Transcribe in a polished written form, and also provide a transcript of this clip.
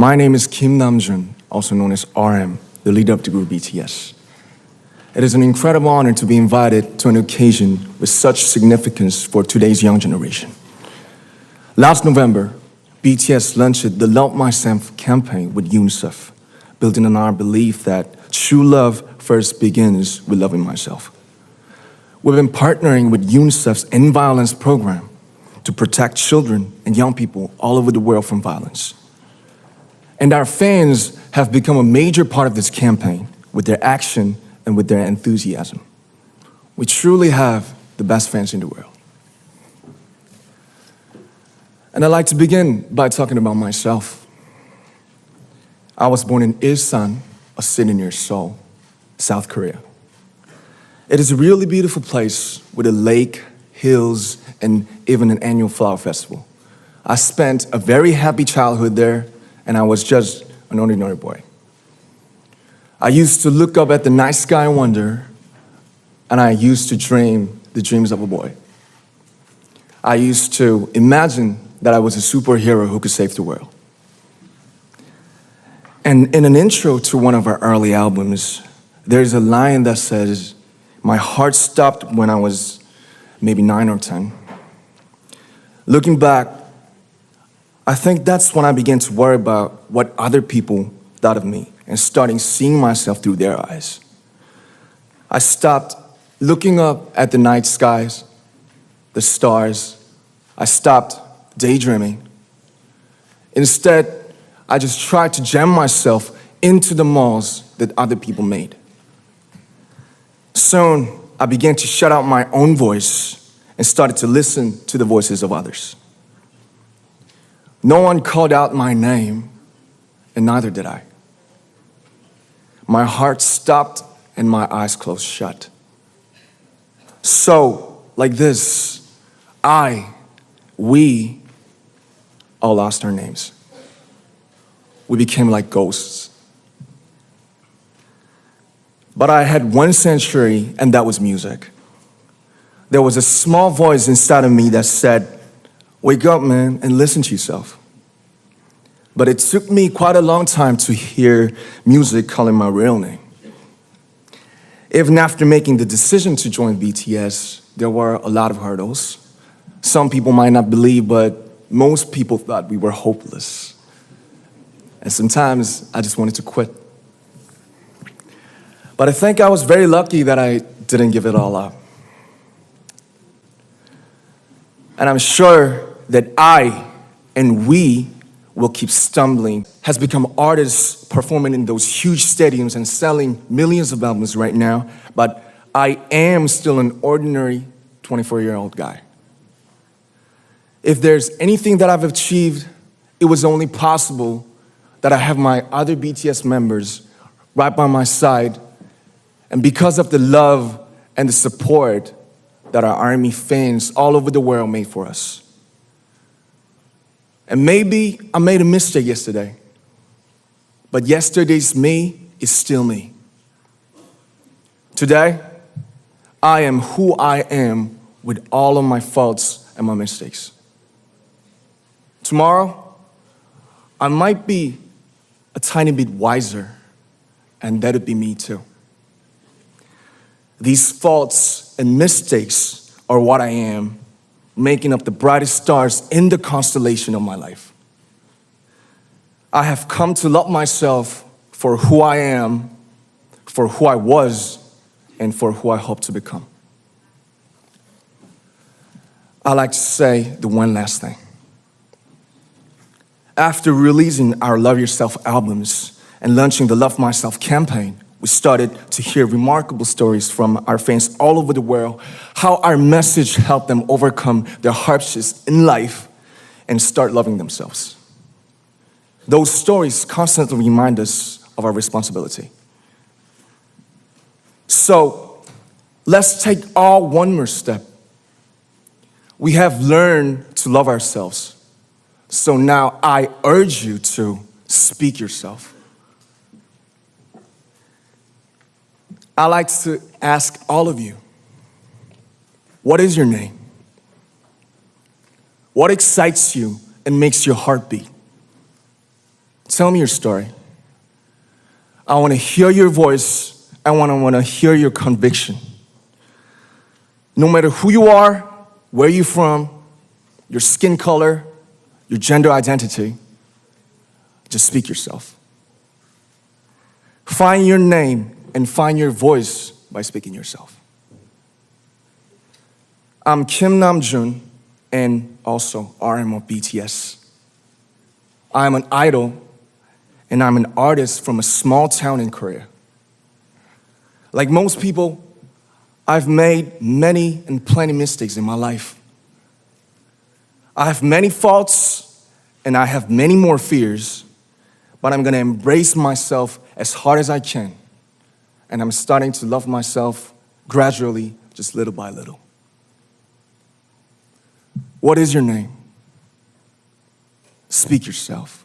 My name is Kim Namjoon, also known as RM, the leader of the group BTS. It is an incredible honor to be invited to an occasion with such significance for today's young generation. Last November, BTS launched the Love Myself campaign with UNICEF, building on our belief that true love first begins with loving myself. We've been partnering with UNICEF's End Violence program to protect children and young people all over the world from violence. And our fans have become a major part of this campaign with their action and with their enthusiasm. We truly have the best fans in the world. And I'd like to begin by talking about myself. I was born in Ilsan, a city near Seoul, South Korea. It is a really beautiful place with a lake, hills, and even an annual flower festival. I spent a very happy childhood there, and I was just an ordinary boy. I used to look up at the night sky and wonder, and I used to dream the dreams of a boy. I used to imagine that I was a superhero who could save the world. And in an intro to one of our early albums, there's a line that says, "My heart stopped when I was maybe 9 or 10. Looking back, I think that's when I began to worry about what other people thought of me and starting seeing myself through their eyes. I stopped looking up at the night skies, the stars. I stopped daydreaming. Instead, I just tried to jam myself into the malls that other people made. Soon, I began to shut out my own voice and started to listen to the voices of others. No one called out my name, and neither did I. My heart stopped and my eyes closed shut. So, like this, we all lost our names. We became like ghosts. But I had one sanctuary, and that was music. There was a small voice inside of me that said, "Wake up, man, and listen to yourself." But it took me quite a long time to hear music calling my real name. Even after making the decision to join BTS, there were a lot of hurdles. Some people might not believe, but most people thought we were hopeless. And sometimes I just wanted to quit. But I think I was very lucky that I didn't give it all up. And I'm sure that I and we will keep stumbling, has become artists performing in those huge stadiums and selling millions of albums right now, but I am still an ordinary 24-year-old guy. If there's anything that I've achieved, it was only possible that I have my other BTS members right by my side, and because of the love and the support that our ARMY fans all over the world made for us. And maybe I made a mistake yesterday, but yesterday's me is still me. Today, I am who I am with all of my faults and my mistakes. Tomorrow, I might be a tiny bit wiser, and that'd be me too. These faults and mistakes are what I am, making up the brightest stars in the constellation of my life. I have come to love myself for who I am, for who I was, and for who I hope to become. I'd like to say the one last thing. After releasing our Love Yourself albums and launching the Love Myself campaign, we started to hear remarkable stories from our fans all over the world, how our message helped them overcome their hardships in life and start loving themselves. Those stories constantly remind us of our responsibility. So, let's take all one more step. We have learned to love ourselves. So now I urge you to speak yourself. I'd like to ask all of you, what is your name? What excites you and makes your heart beat? Tell me your story. I want to hear your voice. I want to hear your conviction. No matter who you are, where you're from, your skin color, your gender identity, just speak yourself. Find your name and find your voice by speaking yourself. I'm Kim NAMJOON and also RM of BTS. I'm an idol and I'm an artist from a small town in Korea. Like most people, I've made many and plenty mistakes in my life. I have many faults and I have many more fears, but I'm gonna embrace myself as hard as I can. And I'm starting to love myself gradually, just little by little. What is your name? Speak yourself.